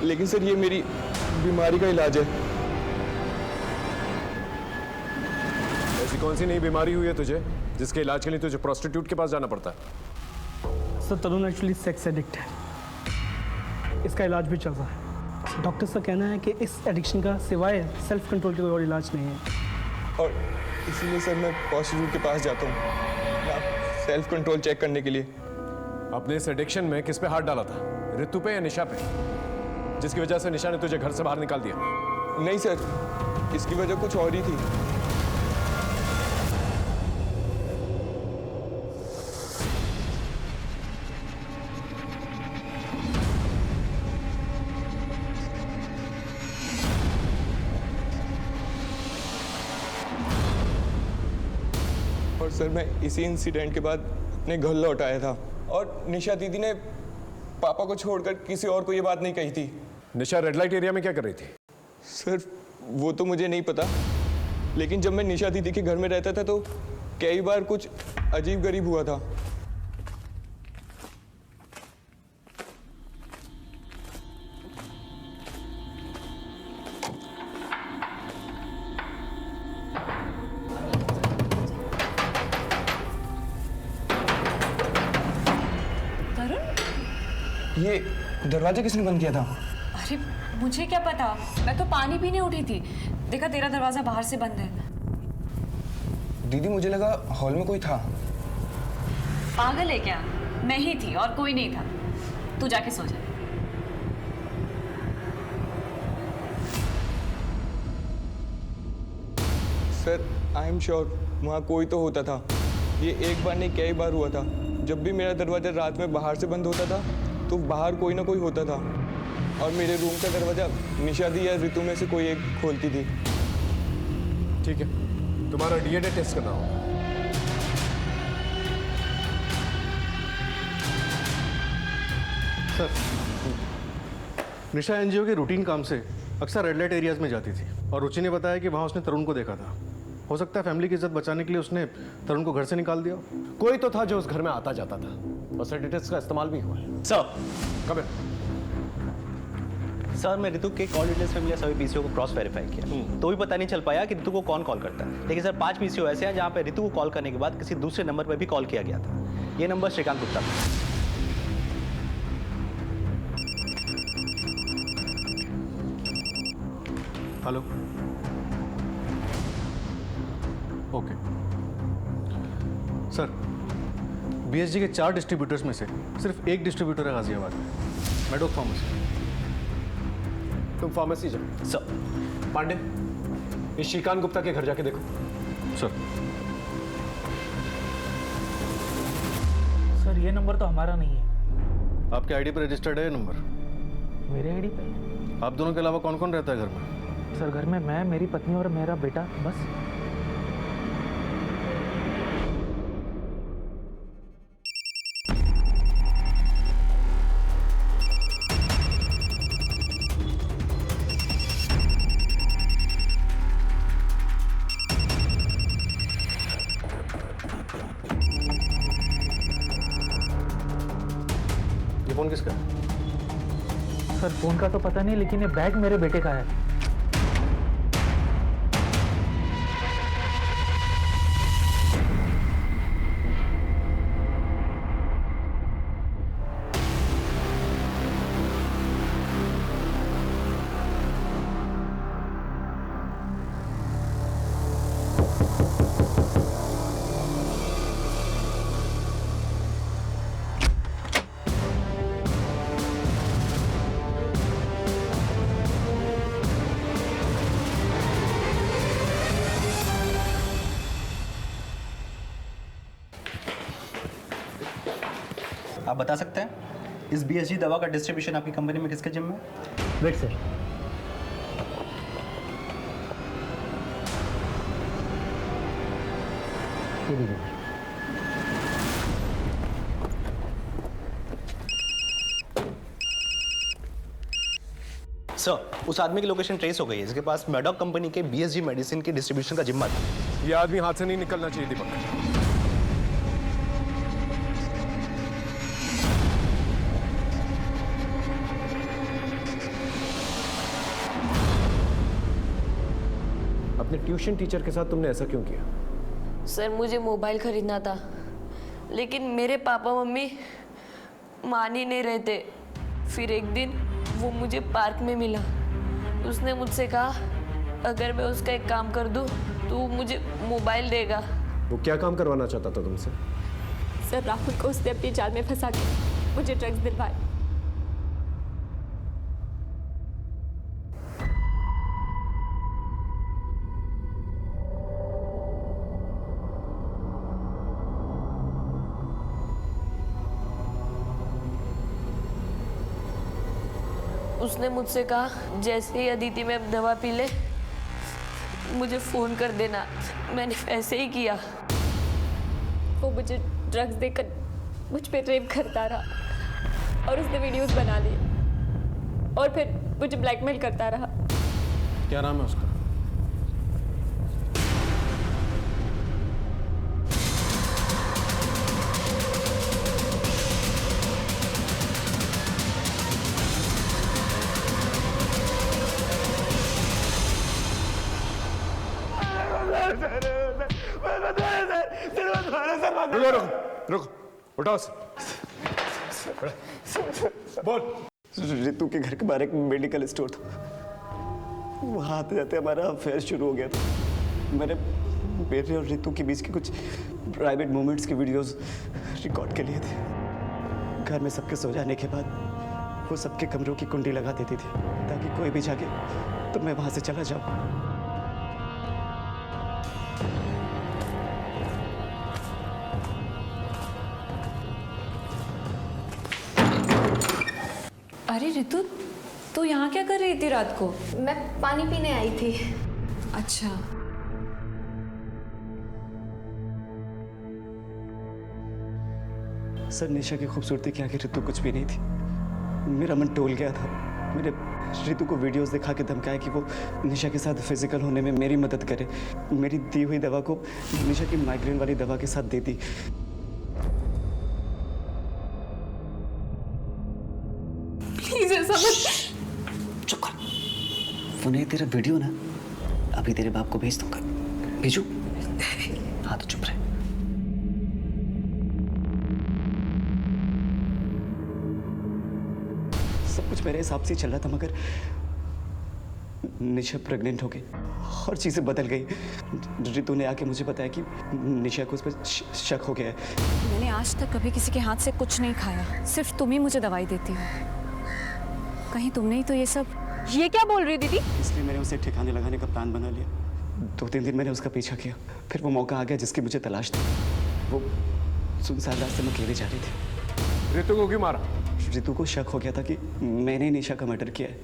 लेकिन सर ये मेरी बीमारी का इलाज है। ऐसी कौन सी नई बीमारी हुई है तुझे जिसके इलाज के लिए तुझे प्रोस्टिट्यूट के पास जाना पड़ता है? सर तरुण एक्चुअली सेक्स एडिक्ट है, इसका इलाज भी चल रहा है। डॉक्टर का कहना है कि इस एडिक्शन का सिवाय सेल्फ कंट्रोल के कोई और इलाज नहीं है। और इसीलिए सर मैं प्रोस्टिट्यूट के पास जाता हूँ सेल्फ कंट्रोल चेक करने के लिए। अपने इस एडिक्शन में किस पे हाथ डाला था, ऋतु पे या निशा पे, जिसकी वजह से निशा ने तुझे घर से बाहर निकाल दिया? नहीं सर, इसकी वजह कुछ और ही थी। और सर मैं इसी इंसिडेंट के बाद अपने घर लौट आया था और निशा दीदी ने पापा को छोड़कर किसी और को ये बात नहीं कही थी। निशा रेड लाइट एरिया में क्या कर रही थी? सर वो तो मुझे नहीं पता, लेकिन जब मैं निशा दीदी के घर में रहता था तो कई बार कुछ अजीब गरीब हुआ था। ये दरवाजा किसने बंद किया था? अरे मुझे क्या पता, मैं तो पानी पीने उठी थी, देखा तेरा दरवाजा बाहर से बंद है। दीदी मुझे लगा हॉल में कोई था। पागल है क्या? मैं ही थी और कोई नहीं था। तू जाके सो जा। सर आई एम श्योर वहाँ कोई तो होता था। ये एक बार नहीं कई बार हुआ था। जब भी मेरा दरवाजा रात में बाहर से बंद होता था तो बाहर कोई ना कोई होता था और मेरे रूम का दरवाजा निशा दी या ऋतु में से कोई एक खोलती थी। ठीक है, तुम्हारा डीएनए टेस्ट करना होगा। सर, निशा एनजीओ के रूटीन काम से अक्सर रेड लाइट एरियाज में जाती थी और रुचि ने बताया कि वहाँ उसने तरुण को देखा था। हो सकता है फैमिली की इज्जत बचाने के लिए उसने तरुण को घर से निकाल दिया। कोई तो था जो उस घर में आता जाता था और सर्टिफिकेट्स का इस्तेमाल भी हुआ है। सर, कब है? सर मैं ऋतु के कॉल डिटेल्स में मिले सभी पीसीओ को क्रॉस वेरीफाई किया, तो भी पता नहीं चल पाया कि ऋतु को कौन कॉल करता है। लेकिन सर 5 पीसीओ ऐसे हैं जहाँ पे ऋतु को कॉल करने के बाद किसी दूसरे नंबर पर भी कॉल किया गया था। ये नंबर श्रीकांत गुप्ता था। हेलो, ओके सर, बीएसजी के 4 डिस्ट्रीब्यूटर्स में से सिर्फ एक डिस्ट्रीब्यूटर है गाजियाबाद में, मेडोक फार्मेसी। तुम फार्मेसी जाओ। सर। पांडे, इस श्रीकांत गुप्ता के घर जाके देखो। सर। सर ये नंबर तो हमारा नहीं है। आपके आईडी पर रजिस्टर्ड है ये नंबर? मेरे आईडी पे? आप दोनों के अलावा कौन कौन रहता है घर में? सर घर में मैं, मेरी पत्नी और मेरा बेटा, बस। ये फोन किसका है? सर फोन का तो पता नहीं, लेकिन ये बैग मेरे बेटे का है। आप बता सकते हैं इस बीएसजी दवा का डिस्ट्रीब्यूशन आपकी कंपनी में किसके जिम्मे है? वेट सर, ये लीजिए। सर, उस आदमी की लोकेशन ट्रेस हो गई है जिसके पास मेडॉक कंपनी के बीएसजी मेडिसिन के डिस्ट्रीब्यूशन का जिम्मा था। ये आदमी हाथ से नहीं निकलना चाहिए दीपक। अपने ट्यूशन टीचर के साथ तुमने ऐसा क्यों किया? सर मुझे मोबाइल खरीदना था, लेकिन मेरे पापा मम्मी मान ही नहीं रहे थे। फिर एक दिन वो मुझे पार्क में मिला। उसने मुझसे कहा अगर मैं उसका एक काम कर दूं तो वो मुझे मोबाइल देगा। वो क्या काम करवाना चाहता था तुमसे? सर राहुल को उसने अपनी जाल में फंसा के मुझे ड्रग्स दिलवाए। उसने मुझसे कहा जैसे ही अदिति में दवा पी ले मुझे फ़ोन कर देना। मैंने वैसे ही किया। वो मुझे ड्रग्स देकर मुझ पे रेप करता रहा और उसने वीडियोस बना लिए और फिर मुझे ब्लैकमेल करता रहा। क्या नाम है उसका? रुको रुको रुको, उठाओ से। बोल। रितु के घर के बाहर एक मेडिकल स्टोर था। वहाँ आते जाते हमारा अफेयर शुरू हो गया था। मेरे और रितु के बीच के कुछ प्राइवेट मोमेंट्स के वीडियोस रिकॉर्ड के लिए थे। घर में सबके सो जाने के बाद वो सबके कमरों की कुंडी लगा देती थी ताकि कोई भी जागे तो मैं वहाँ से चला जाऊँ। अरे रितु, तू यहाँ क्या कर रही थी रात को? मैं पानी पीने आई थी। अच्छा। सर निशा की खूबसूरती के आगे रितु कुछ भी नहीं थी। मेरा मन टोल गया था। मैंने रितु को वीडियोस दिखा के धमकाया कि वो निशा के साथ फिजिकल होने में मेरी मदद करे। मेरी दी हुई दवा को निशा की माइग्रेन वाली दवा के साथ दे दी। प्लीज ऐसा मत। चुप कर। वो नहीं तेरा वीडियो ना, अभी तेरे बाप को भेज दूंगा। भेजू? हाँ तो चुप रहे। सब कुछ मेरे हिसाब से ही चल रहा था, मगर निशा प्रेग्नेंट हो गई और चीजें बदल गई। रितु ने आके मुझे बताया कि निशा को उस पर शक हो गया है। मैंने आज तक कभी किसी के हाथ से कुछ नहीं खाया, सिर्फ तुम ही मुझे दवाई देती हो। कहीं तुमने ही तो ये सब। ये क्या बोल रही दीदी? इसलिए मैंने उसे ठिकाने लगाने का प्लान बना लिया। 2-3 दिन मैंने उसका पीछा किया, फिर वो मौका आ गया जिसकी मुझे तलाश थी। वो सुनसान रास्ते में अकेले जा रही थी। रितु को क्यों मारा? रितु को शक हो गया था कि मैंने निशा का मर्डर किया है,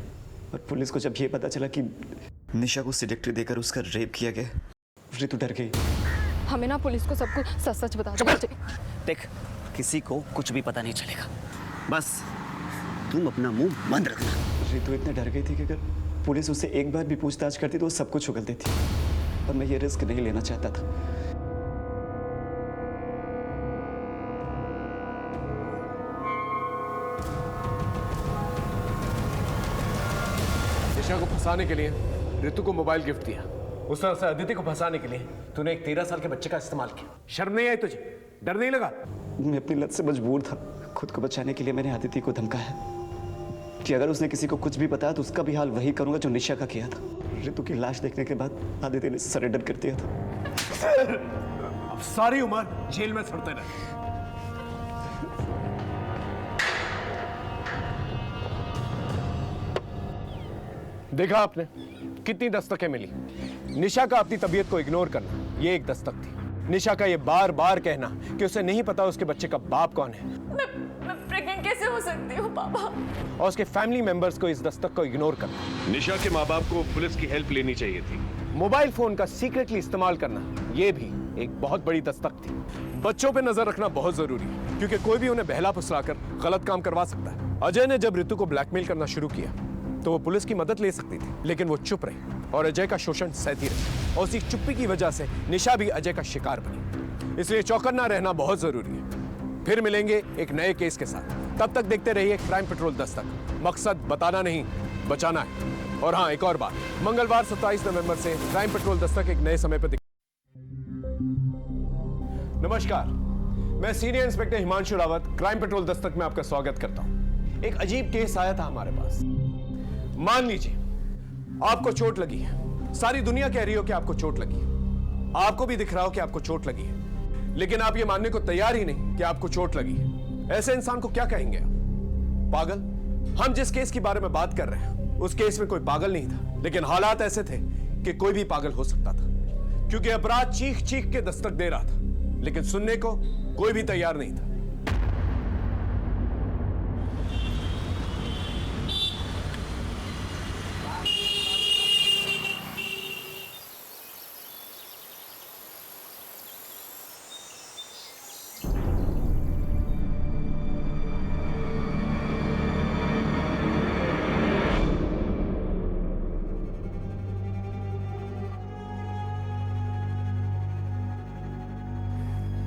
और पुलिस को जब ये पता चला कि निशा को सिलेक्ट्री देकर उसका रेप किया गया, रितु डर गई। हमें ना पुलिस को सब कुछ सच सच बता देना चाहिए। देख, किसी को कुछ भी पता नहीं चलेगा, बस तुम अपना मुंह बंद रखना। रितु इतने डर गई थी कि अगर पुलिस उससे एक बार भी पूछताछ करती तो वो सब कुछ उगल देती, और मैं ये रिस्क नहीं लेना चाहता था। निशा को फंसाने के लिए रितु को मोबाइल गिफ्ट दिया। उस तरह से अदिति को फंसाने के लिए तूने एक 13 साल के बच्चे का इस्तेमाल किया। शर्म नहीं आई तुझे? डर नहीं लगा? मैं अपनी लत से मजबूर था। खुद को बचाने के लिए मैंने अदिति को धमकाया कि अगर उसने किसी को कुछ भी बताया तो उसका भी हाल वही करूंगा जो निशा का किया था। रितु की लाश देखने के बाद अदिति ने सरेंडर कर दिया था। अब सारी उम्र जेल में सड़ते रहे। देखा आपने कितनी दस्तकें मिली। निशा का अपनी तबीयत को इग्नोर करना, ये एक दस्तक थी। निशा का ये बार बार कहना कि उसे नहीं पता उसके बच्चे का बाप कौन है। मैं प्रेग्नेंट कैसे हो सकती हूँ पापा? और उसके फैमिली मेंबर्स को इस दस्तक को इग्नोर करना। निशा के माँ बाप को पुलिस की हेल्प लेनी चाहिए थी। मोबाइल फोन का सीक्रेटली इस्तेमाल करना, ये भी एक बहुत बड़ी दस्तक थी। बच्चों पे नजर रखना बहुत जरूरी है, क्योंकि कोई भी उन्हें बहला फुसलाकर गलत काम करवा सकता है। अजय ने जब रितु को ब्लैकमेल करना शुरू किया तो वो पुलिस की मदद ले सकती थी, लेकिन वो चुप रही और अजय का शोषण सहती रही, और उसी चुप्पी की वजह से निशा भी अजय का शिकार बनी। इसलिए चौकन्ना रहना बहुत जरूरी है। फिर मिलेंगे एक नए केस के साथ। तब तक देखते रहिए क्राइम पेट्रोल दस्तक। मकसद बताना नहीं, बचाना है। और हाँ, एक और बात, मंगलवार 27 नवंबर से क्राइम पेट्रोल दस्तक एक नए समय पर नमस्कार, मैं senior inspector Himanshu Rawat crime petrol Dastak में आपका स्वागत करता हूं। एक अजीब केस आया था हमारे पास। मान लीजिए आपको चोट लगी है, सारी दुनिया कह रही हो कि आपको चोट लगी है, आपको भी दिख रहा हो कि आपको चोट लगी है, लेकिन आप ये मानने को तैयार ही नहीं कि आपको चोट लगी है। ऐसे इंसान को क्या कहेंगे आप? पागल? हम जिस केस के बारे में बात कर रहे हैं उस केस में कोई पागल नहीं था, लेकिन हालात ऐसे थे कि कोई भी पागल हो सकता था, क्योंकि अपराध चीख चीख के दस्तक दे रहा था, लेकिन सुनने को कोई भी तैयार नहीं था।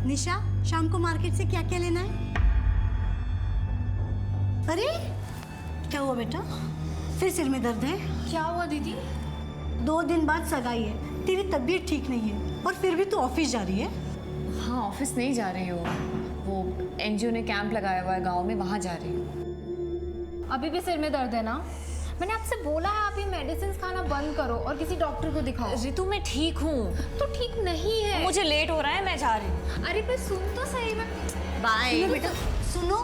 निशा, शाम को मार्केट से क्या क्या लेना है? अरे क्या हुआ बेटा? फिर सिर में दर्द है? क्या हुआ दीदी? 2 दिन बाद सगाई है, तेरी तबीयत ठीक नहीं है और फिर भी तू ऑफिस जा रही है? हाँ, ऑफिस नहीं जा रही हूँ, वो एनजीओ ने कैंप लगाया हुआ है गांव में, वहाँ जा रही हूँ। अभी भी सिर में दर्द है ना? मैंने आपसे बोला है आप ये मेडिसिन खाना बंद करो और किसी डॉक्टर को दिखाओ। रितु, मैं ठीक हूँ। तो ठीक नहीं है। मुझे लेट हो रहा है, मैं जा रही हूँ। अरे पर सुन तो सही। मैं बाय। सुनो बेटा, सुनो।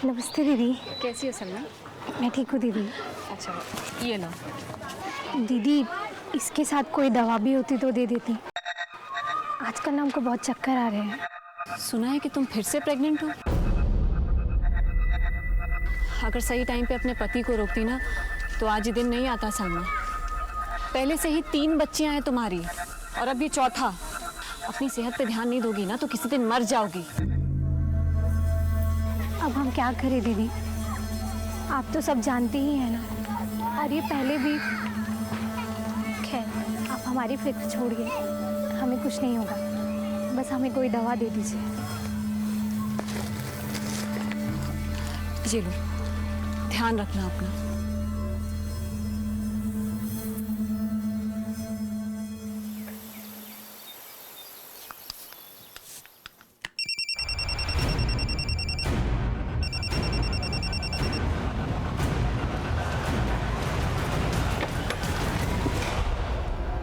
नमस्ते दीदी। कैसी हो सलमा? मैं ठीक हूँ दीदी। अच्छा, ये लो। दीदी, इसके साथ कोई दवा भी होती तो दे देती। आजकल ना हमको बहुत चक्कर आ रहे हैं। सुना है कि तुम फिर से प्रेग्नेंट हो। अगर सही टाइम पे अपने पति को रोकती ना तो आज ये दिन नहीं आता सलमा। पहले से ही 3 बच्चियां हैं तुम्हारी और अब ये चौथा। अपनी सेहत पे ध्यान नहीं दोगी ना तो किसी दिन मर जाओगी। अब हम क्या करें दीदी? आप तो सब जानते ही हैं ना। और ये पहले भी। खैर, आप हमारी फिक्र छोड़िए, हमें कुछ नहीं होगा। बस हमें कोई दवा दे दीजिए। ये लो, ध्यान रखना अपना।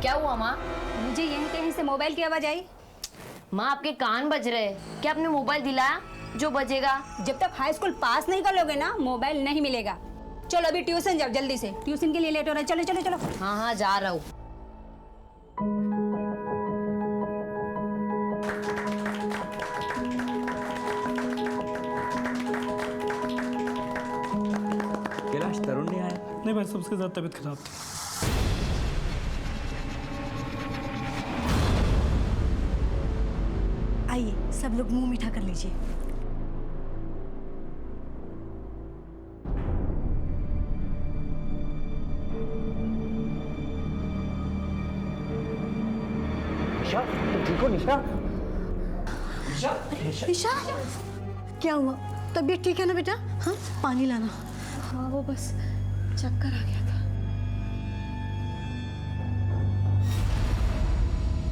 क्या हुआ माँ? मुझे यहीं कहीं से मोबाइल की आवाज आई। माँ आपके कान बज रहे हैं। क्या आपने मोबाइल दिलाया जो बजेगा? जब तक हाई स्कूल पास नहीं कर लोगे ना, मोबाइल नहीं मिलेगा। चलो अभी ट्यूशन जाओ जल्दी से, ट्यूशन के लिए लेट हो रहा है। चलो चलो चलो। हाँ हाँ जा रहा हूँ। कैलाश, तरुण नहीं आया? नहीं भाई, सबसे ज़्यादा तबीयत खराब थी। आइए सब लोग मुंह मीठा कर लीजिए। निशा, तुम ठीक हो निशा? निशा? निशा, क्या हुआ? तबीयत ठीक है ना बेटा? हाँ, पानी लाना। हाँ, वो बस चक्कर आ गया था।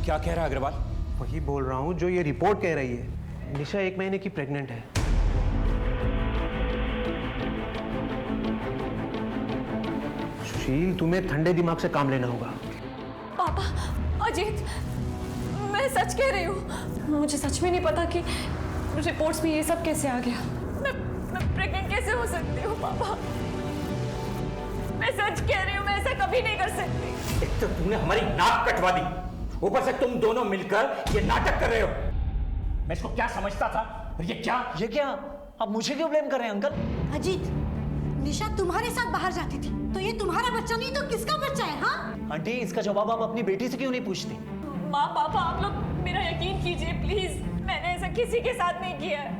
क्या कह रहा है अग्रवाल? वही बोल रहा हूँ जो ये रिपोर्ट कह रही है। निशा 1 महीने की प्रेग्नेंट है। सुशील, तुम्हें ठंडे दिमाग से काम लेना होगा। पापा, अजीत, मैं सच कह रही हूँ। मुझे सच में नहीं पता कि रिपोर्ट्स में ये सब कैसे आ गया। मैं प्रेग्नेंट कैसे हो सकती हूँ पापा? मैं सच कह रही हूँ, मैं ऐसा कभी नहीं कर सकती। एक तो तुमने हमारी नाक कटवा दी, ऊपर से तुम दोनों मिलकर ये नाटक कर रहे हो। मैं इसको क्या समझता था और ये क्या? ये क्या? आप मुझे क्यों ब्लेम कर रहे हैं अंकल? अजीत, निशा तुम्हारे साथ बाहर जाती थी, तो ये तुम्हारा बच्चा नहीं तो किसका बच्चा है? हाँ आंटी, इसका जवाब आप अपनी बेटी से क्यों नहीं पूछती? माँ पापा आप लोग मेरा यकीन कीजिए प्लीज, मैंने ऐसा किसी के साथ नहीं किया है,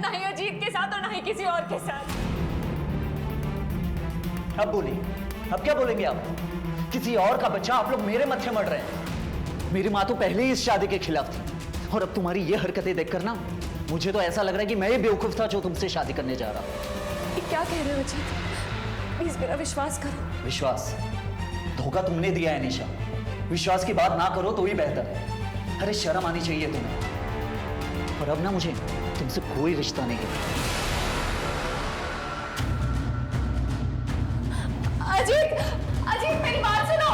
ना ही अजीत के साथ और ना ही किसी और के साथ। अब बोलिए, अब क्या बोलेंगे आप? किसी और का बच्चा, आप लोग मेरे मत्थे मर रहे हैं। मेरी माँ तो पहले ही इस शादी के खिलाफ थी, और अब तुम्हारी ये हरकतें देखकर ना मुझे तो ऐसा लग रहा है कि मैं ही बेवकूफ था जो तुमसे शादी करने जा रहा हूँ। ये क्या कह रहे हो अजीत? प्लीज मेरा विश्वास करो। विश्वास? धोखा तुमने दिया है निशा, विश्वास की बात ना करो तो ही बेहतर है। अरे शर्म आनी चाहिए तुम्हें। और अब ना मुझे तुमसे कोई रिश्ता नहीं है। अजीत, अजीत मेरी बात सुनो।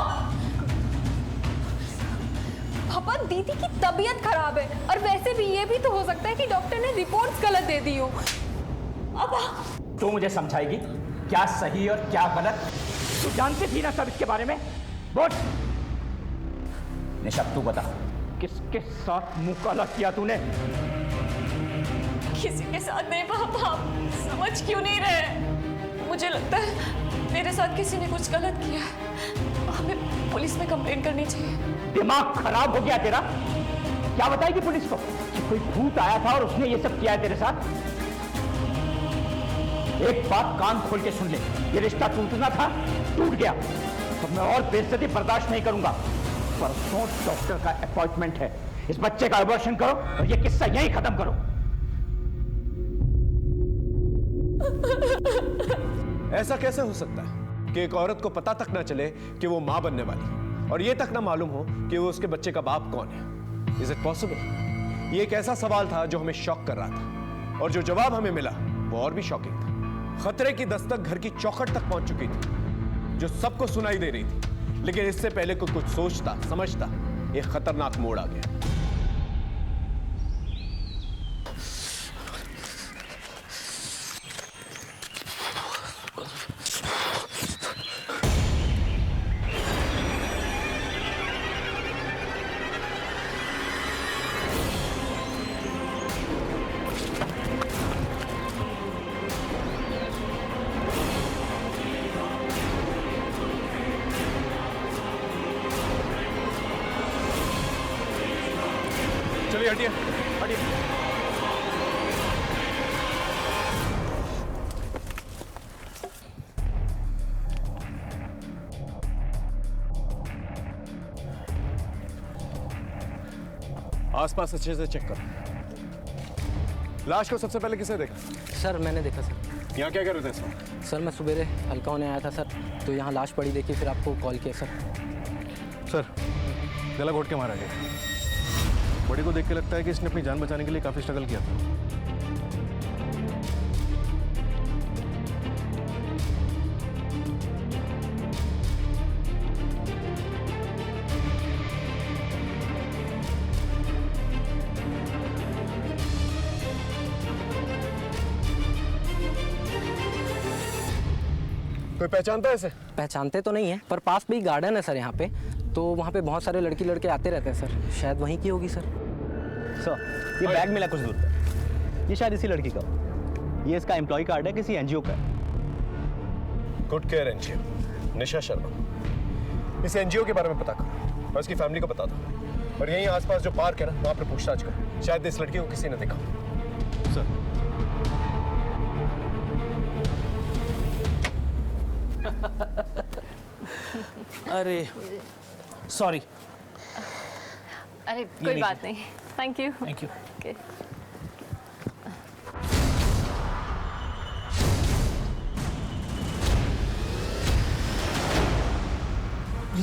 पापा दीदी की तबीयत खराब है, और वैसे भी ये भी तो हो सकता है कि डॉक्टर ने रिपोर्ट्स गलत दे दी हो। पापा तू मुझे समझाएगी क्या सही और क्या गलत? तू जानती थी ना सब इसके बारे में? बोल निशा, तू बता किसके साथ मुंह काला किया तूने? किसी के साथ नहीं पापा, आप समझ क्यों नहीं रहे? मुझे लगता है मेरे साथ किसी ने कुछ गलत किया है, हमें पुलिस में कंप्लेंट करनी चाहिए। दिमाग खराब हो गया तेरा? क्या बताएगी पुलिस को कि कोई भूत आया था और उसने ये सब किया है तेरे साथ? एक बात कान खोल के सुन ले, ये रिश्ता टूटना था, टूट गया। तो मैं और बेइज्जती बर्दाश्त नहीं करूंगा। परसों डॉक्टर का अपॉइंटमेंट है, इस बच्चे का अबॉर्शन करो और ये किस्सा यहीं खत्म करो। ऐसा कैसे हो सकता है कि एक औरत को पता तक ना चले कि वो मां बनने वाली, और ये तक ना मालूम हो कि वो उसके बच्चे का बाप कौन है? Is it possible? ये एक ऐसा सवाल था जो हमें शॉक कर रहा था, और जो जवाब हमें मिला वो और भी शॉकिंग था। खतरे की दस्तक घर की चौखट तक पहुंच चुकी थी, जो सबको सुनाई दे रही थी, लेकिन इससे पहले कोई कुछ सोचता समझता, एक खतरनाक मोड़ आ गया। चलिए हटिए, हटिए। आसपास अच्छे से चेक करो। लाश को सबसे पहले किसे देखा? सर मैंने देखा सर। यहाँ क्या कर रहे थे इस वक्त? सर मैं सुबेरे हल्का होने आया था सर, तो यहाँ लाश पड़ी देखी, फिर आपको कॉल किया सर। सर गला घोट के मारा गया। बॉडी को देख के लगता है कि इसने अपनी जान बचाने के लिए काफ़ी स्ट्रगल किया था। कोई पहचानता है इसे? पहचानते तो नहीं है, पर पास में ही गार्डन है सर यहाँ पे, तो वहाँ पे बहुत सारे लड़की लड़के आते रहते हैं सर, शायद वहीं की होगी सर। सर ये बैग मिला कुछ दूर पर, ये शायद इसी लड़की का, ये इसका एम्प्लॉय कार्ड है, किसी एनजीओ का है। Good care NGO, Nisha Sharma. इस एनजीओ के बारे में पता करो और इसकी फैमिली को बता दो, और यहीं आसपास जो पार्क है ना वहाँ पर पूछताछ करो, शायद इस लड़की को किसी ने देखा। सर अरे सॉरी। अरे कोई बात नहीं, thank you. Thank you. Okay.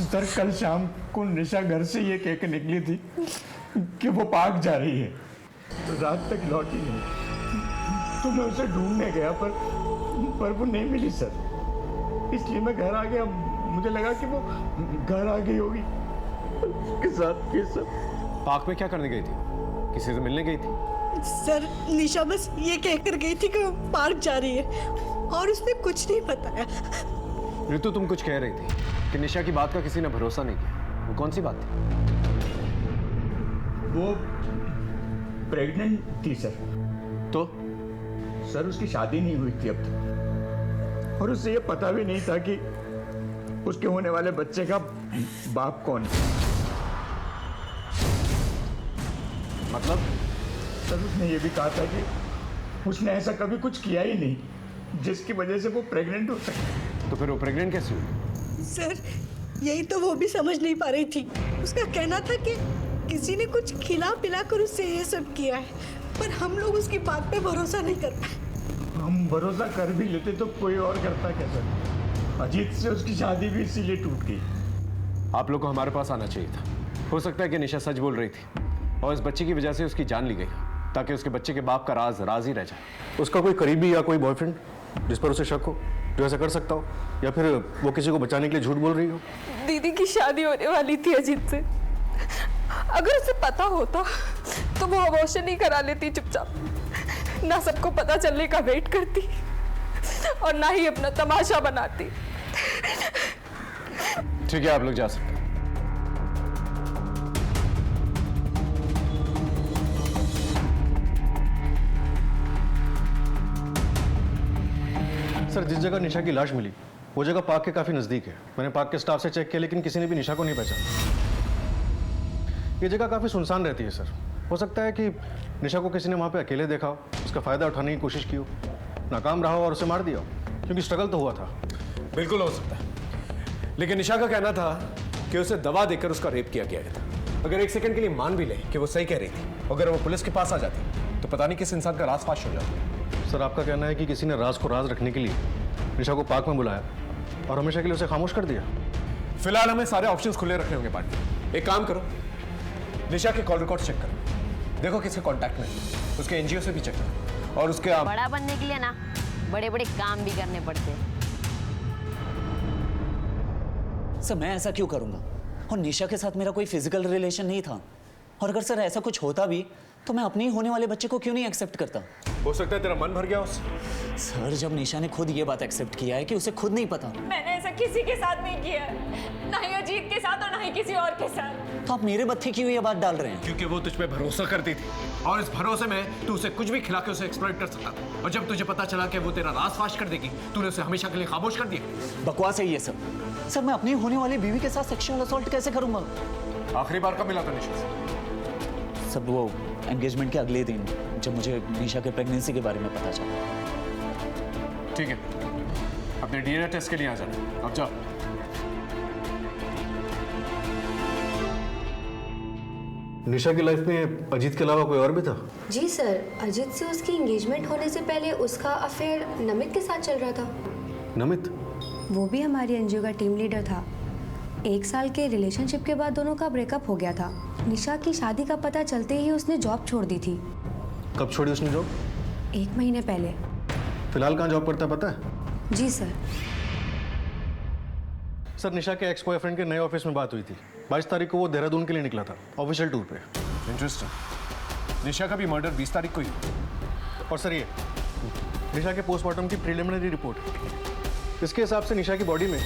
Sir कल शाम को निशा घर से ये कह के निकली थी कि वो पार्क जा रही है, रात तक लौटी नहीं, तो मैं उसे ढूंढने गया पर वो नहीं मिली सर, इसलिए मैं घर आ गया। मुझे लगा कि वो घर आ गई होगी, उसके साथ ये सब। पार्क में क्या करने गई थी? किसी से मिलने गई थी? सर निशा बस ये कहकर गई थी कि वो पार्क जा रही है, और उसने कुछ नहीं बताया। ऋतु तुम कुछ कह रही थी कि निशा की बात का किसी ने भरोसा नहीं किया, वो कौन सी बात थी? वो प्रेग्नेंट थी सर। तो सर उसकी शादी नहीं हुई थी अब तक। और उसे ये पता भी नहीं था कि उसके होने वाले बच्चे का बाप कौन है। मतलब? सर उसने ये भी कहा था कि उसने ऐसा कभी कुछ किया ही नहीं जिसकी वजह से वो प्रेग्नेंट हो सके। तो फिर वो प्रेग्नेंट कैसे हुई? सर यही तो वो भी समझ नहीं पा रही थी। उसका कहना था कि किसी ने कुछ खिला पिला कर उससे ये सब किया है, पर हम लोग उसकी बात पे भरोसा नहीं कर पाए। हम भरोसा कर भी लेते तो कोई और करता कैसे? अजीत से उसकी शादी भी इसीलिए टूट गई। आप लोग को हमारे पास आना चाहिए था। हो सकता है कि निशा सच बोल रही थी और इस बच्चे की वजह से उसकी जान ली गई, ताकि उसके बच्चे के बाप का राज ही रह जाए। उसका कोई करीबी या कोई बॉयफ्रेंड जिस पर उसे शक हो, जो ऐसा कर सकता हो, या फिर वो किसी को बचाने के लिए झूठ बोल रही हो? दीदी की शादी होने वाली थी अजीत से। अगर उसे पता होता तो वो अबॉर्शन नहीं करा लेती चुपचाप। ना सबको पता चलने का वेट करती और ना ही अपना तमाशा बनाती। ठीक है, आप लोग जा सकते हैं। सर जिस जगह निशा की लाश मिली वो जगह पार्क के काफी नजदीक है। मैंने पार्क के स्टाफ से चेक किया, लेकिन किसी ने भी निशा को नहीं पहचाना। ये जगह काफी सुनसान रहती है सर। हो सकता है कि निशा को किसी ने वहां पे अकेले देखा हो, उसका फायदा उठाने की कोशिश की हो, नाकाम रहा हो और उसे मार दिया हो, क्योंकि स्ट्रगल तो हुआ था। बिल्कुल हो सकता है, लेकिन निशा का कहना था कि उसे दवा देकर उसका रेप किया गया था। अगर एक सेकंड के लिए मान भी ले कि वो सही कह रही थी, अगर वो पुलिस के पास आ जाती तो पता नहीं किस इंसान का राज फाश हो जाता। सर आपका कहना है कि किसी ने राज को राज रखने के लिए निशा को पार्क में बुलाया और हमेशा के लिए उसे खामोश कर दिया? फिलहाल हमें सारे ऑप्शंस खुले रखने होंगे पार्टी। एक काम करो, निशा के कॉल रिकॉर्ड चेक करो, देखो किसके कांटेक्ट में, उसके एनजीओ से भी चेक करो और उसके बड़ा बनने के लिए ना बड़े बड़े काम भी करने पड़ते हैं। सर मैं ऐसा क्यों करूंगा? और निशा के साथ मेरा कोई फिजिकल रिलेशन नहीं था, और अगर सर ऐसा कुछ होता भी तो मैं अपने ही होने वाले बच्चे को क्यों नहीं एक्सेप्ट करता? हो सकता है तेरा मन भर गया उससे। सर जब निशा ने खुद ये बात एक्सेप्ट किया है कि उसे खुद नहीं पता। मैंने ऐसा किसी के साथ नहीं किया है, ना ही अजीत के साथ और ना ही किसी और के साथ। तो आप मेरे बत्थे क्यों ये बात डाल रहे हैं? क्योंकि वो तुझ पे भरोसा करती थी और इस भरोसे में तू उसे कुछ भी खिला के उसे एक्सप्लॉइट कर सकता था, और जब तुझे पता चला कि वो तेरा राज फाश कर देगी, तूने उसे हमेशा के लिए खामोश कर दिया। बकवास है ये सब। सर मैं अपनी होने वाली बीवी के साथ सेक्सुअल असॉल्ट कैसे करूंगा? आखिरी बार कब मिला था निशा से? सब वो एंगेजमेंट के अगले दिन, जब मुझे निशा के प्रेगनेंसी के बारे में पता चला। ठीक है, अपने डीएनए टेस्ट के लिए आ जाना। अब जाओ। निशा की लाइफ में अजीत के अलावा कोई और भी था? जी सर, अजीत से उसकी एंगेजमेंट होने से पहले उसका अफेयर नमित के साथ चल रहा था। नमित? वो भी हमारी एनजीओ का टीम लीडर था। 1 साल के रिलेशनशिप के बाद दोनों का ब्रेकअप हो गया था। निशा की शादी का पता चलते ही उसने जॉब छोड़ दी थी। कब छोड़ी उसने जॉब? 1 महीने पहले। फिलहाल कहाँ जॉब करता पता है? जी सर। सर निशा के एक्स बॉयफ्रेंड के नए ऑफिस में बात हुई थी। 22 तारीख को वो देहरादून के लिए निकला था, ऑफिशियल टूर पे। इंटरेस्टिंग। निशा का भी मर्डर 20 तारीख को ही। और सर ये निशा के पोस्टमार्टम की प्रिलिमिनरी रिपोर्ट। इसके हिसाब से निशा की बॉडी में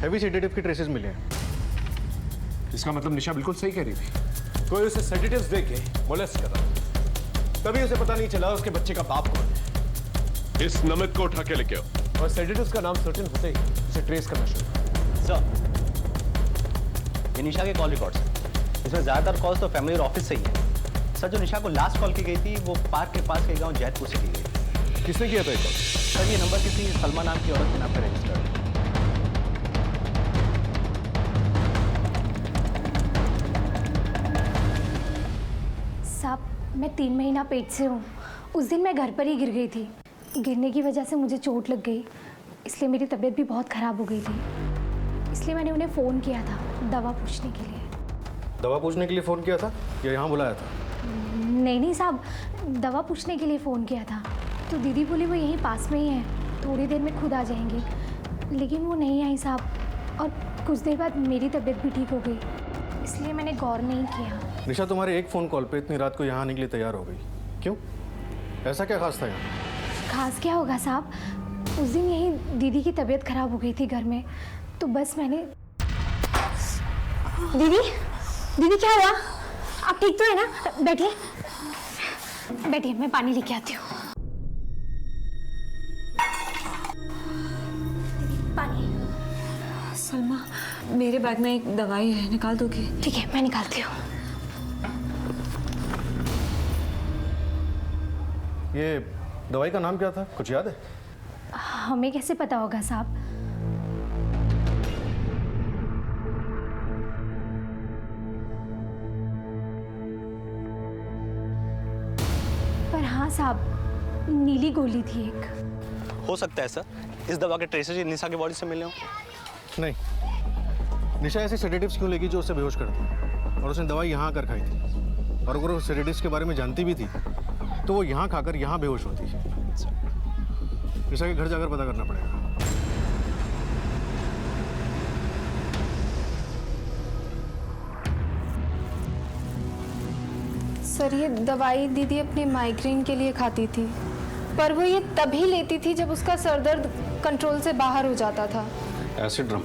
हैवी सेडेटिव के ट्रेसेस मिले हैं। इसका मतलब निशा बिल्कुल सही कह रही थी। कोई उसे सेडेटिव्स दे के मोलेस्ट कर रहा, तभी उसे पता नहीं चला उसके बच्चे का बाप कौन है। इस नमित को उठा के लेके आओ। और सेडेटिव्स का नाम सर्टेन होते ही उसे ट्रेस करना शुरू। सर, ये निशा के कॉल रिकॉर्ड्स हैं। इसमें ज़्यादातर कॉल्स तो फैमिली और ऑफिस से ही है। सर जो निशा को लास्ट कॉल की गई थी वो पार्क के पास के गांव जैतपुर से की गई। किसने किया था ये कॉल? सर ये नंबर किसी सलमा नाम की औरत के नाम पर रजिस्टर्ड है। साहब मैं 3 महीना पेट से हूँ। उस दिन मैं घर पर ही गिर गई थी। गिरने की वजह से मुझे चोट लग गई, इसलिए मेरी तबीयत भी बहुत ख़राब हो गई थी। इसलिए मैंने उन्हें फ़ोन किया था दवा पूछने के लिए। दवा पूछने के लिए फ़ोन किया था या यहाँ बुलाया था? नहीं साहब, दवा पूछने के लिए फ़ोन किया था। तो दीदी बोली वो यहीं पास में ही है, थोड़ी देर में खुद आ जाएंगी, लेकिन वो नहीं आई साहब। और कुछ देर बाद मेरी तबीयत भी ठीक हो गई, इसलिए मैंने गौर नहीं किया। निशा तुम्हारे एक फ़ोन कॉल पे इतनी रात को यहाँ आने के लिए तैयार हो गई, क्यों? ऐसा क्या खास था यहाँ? खास क्या होगा साहब, उस दिन यही दीदी की तबीयत खराब हो गई थी घर में, तो बस मैंने। दीदी क्या हुआ? आप ठीक तो है ना? बैठिए बैठिए, मैं पानी लेके आती हूँ। सलमा, मेरे बैग में एक दवाई है, निकाल दोगी? ठीक है, मैं निकालती हूँ। ये दवाई का नाम क्या था, कुछ याद है? हमें कैसे पता होगा साहब? पर हाँ साहब, नीली गोली थी एक। हो सकता है सर, इस दवा के ट्रेसेस निशा की बॉडी से मिले हो। नहीं, निशा ऐसे सेडेटिव्स क्यों लेगी जो उसे बेहोश कर दी? और उसने दवाई यहाँ आकर खाई थी। और अगर वो सेडेटिव्स के बारे में जानती भी थी तो वो यहाँ खाकर यहाँ बेहोश होती। निशा के घर जाकर पता करना पड़ेगा। सर, ये दवाई दीदी अपने माइग्रेन के लिए खाती थी, पर वो ये तभी लेती थी जब उसका सर दर्द कंट्रोल से बाहर हो जाता था। एसिड रम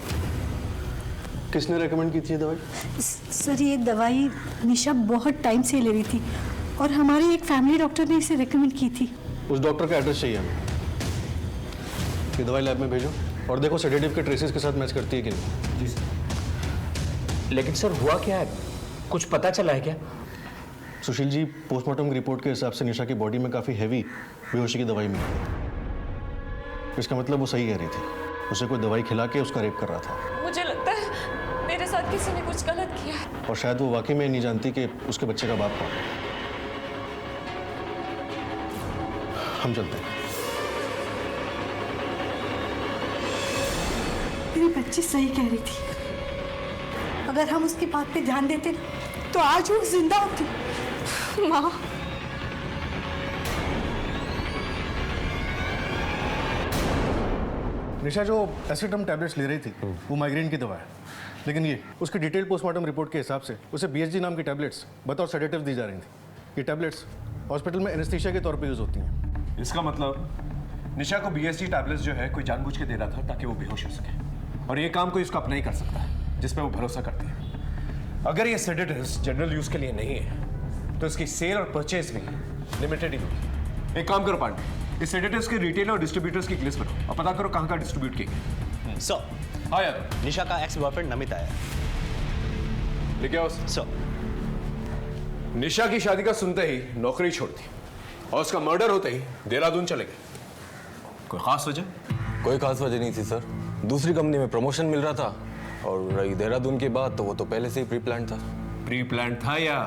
किसने रेकमेंड की थी ये दवाई? सर, ये दवाई निशा बहुत टाइम से ले रही थी और हमारे एक फैमिली डॉक्टर ने इसे रेकमेंड की थी। उस डॉक्टर का एड्रेस चाहिए हमें। ये दवाई लैब में भेजो और देखो सेडेटिव के ट्रेसेस के साथ मैच करती है कि नहीं। जी सर। लेकिन सर हुआ क्या है, कुछ पता चला है क्या? सुशील जी, पोस्टमार्टम रिपोर्ट के हिसाब से निशा की बॉडी में काफ़ी हैवी बेहोशी की दवाई मिली। इसका मतलब वो सही कह रही थी, उसे कोई दवाई खिला के उसका रेप कर रहा था। मुझे लगता है मेरे साथ किसी ने कुछ गलत किया है। और शायद वो वाकई में नहीं जानती कि उसके बच्चे का बाप कौन है। हम चलते हैं। मेरी बच्ची सही कह रही थी, अगर हम उसकी बात पे ध्यान देते तो आज वो जिंदा होती। माँ, निशा जो एसिड रम टैबलेट्स ले रही थी वो माइग्रेन की दवा है, लेकिन ये उसकी डिटेल पोस्टमार्टम रिपोर्ट के हिसाब से उसे BSG नाम की टैबलेट्स बतौर सेडेटिव दी जा रही थी। ये टैबलेट्स हॉस्पिटल में एनेस्थीसिया के तौर पे यूज होती हैं। इसका मतलब निशा को BSG टैबलेट्स जो है कोई जानबूझ के दे रहा था ताकि वो बेहोश हो सके, और ये काम कोई उसका अपना ही कर सकता है जिस पे वो भरोसा करती है। अगर ये सेडेटिव्स जनरल यूज के लिए नहीं है तो इसकी सेल और परचेज भी लिमिटेड ही होगी। एक काम करो पांडे, इस सेडेटिव्स के रिटेलर और डिस्ट्रीब्यूटर्स की लिस्ट बनाओ और पता करो कहाँ कहाँ डिस्ट्रीब्यूट किए। सर, हाँ यार, निशा का एक्स बॉयफ्रेंड नमित आया है। लेके आओ सर। निशा की शादी का सुनते ही नौकरी छोड़ दी और उसका मर्डर होते ही देहरादून चले गए। कोई खास वजह? कोई खास वजह नहीं थी सर, दूसरी कंपनी में प्रमोशन मिल रहा था, और रही देहरादून की बात तो वो तो पहले से ही प्री प्लान था। प्री प्लान था या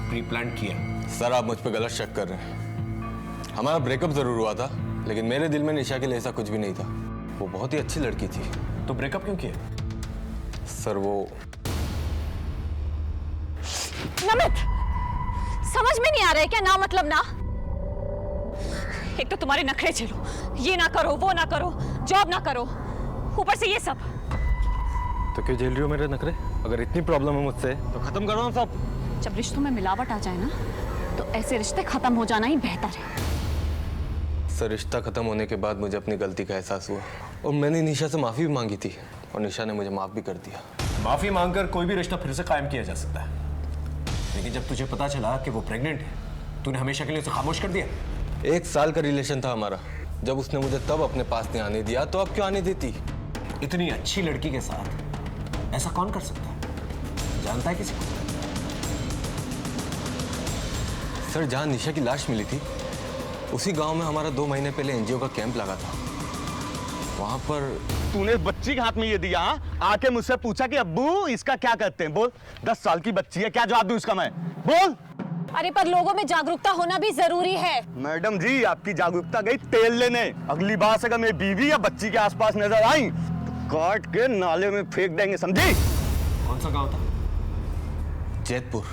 प्री प्लान किया? सर, आप मुझ पे गलत शक कर रहे हैं। हमारा ब्रेकअप जरूर हुआ था, लेकिन मेरे दिल में निशा के लिए ऐसा कुछ भी नहीं था। वो बहुत ही अच्छी लड़की थी। तो ब्रेकअप क्यों किया? सर वो नमित, समझ में नहीं आ रहा है क्या ना मतलब ना? एक तो तुम्हारे नखरे झेलो, ये ना करो वो ना करो, जॉब ना करो, ऊपर से ये सब। तो क्यों झेल रही हो मेरे नखरे? अगर इतनी प्रॉब्लम है मुझसे तो खत्म करो ना सब। जब रिश्तों में मिलावट आ जाए ना तो ऐसे रिश्ते खत्म हो जाना ही बेहतर है। सर, रिश्ता खत्म होने के बाद मुझे अपनी गलती का एहसास हुआ और मैंने निशा से माफी भी मांगी थी और निशा ने मुझे माफ भी कर दिया। माफी मांगकर कोई भी रिश्ता फिर से कायम किया जा सकता है, लेकिन जब तुझे पता चला कि वो प्रेग्नेंट है, तूने हमेशा के लिए उसे खामोश कर दिया। 1 साल का रिलेशन था हमारा, जब उसने मुझे तब अपने पास नहीं आने दिया तो अब क्यों आने देती? इतनी अच्छी लड़की के साथ ऐसा कौन कर सकता है? जानता है किसी को? सर, जहाँ निशा की लाश मिली थी उसी गांव में हमारा 2 महीने पहले NGO का कैंप लगा था। वहां पर तूने बच्ची के हाथ में ये दिया, आके मुझसे पूछा कि अब्बू इसका क्या करते हैं? बोल, 10 साल की बच्ची है, क्या जवाब दूं इसका मैं? बोल। अरे पर लोगों में जागरूकता होना भी जरूरी है। मैडम जी, आपकी जागरूकता गई तेल लेने। अगली बार से अगर मेरी बीवी या बच्ची के आसपास नजर आई तो काट के नाले में फेंक देंगे, समझी? कौन सा गांव था? जैतपुर।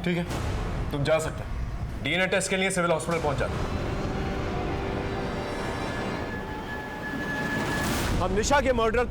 ठीक है, तुम जा सकते हो। DNA टेस्ट के लिए सिविल हॉस्पिटल पहुंच जाते। हम निशा के मर्डर तक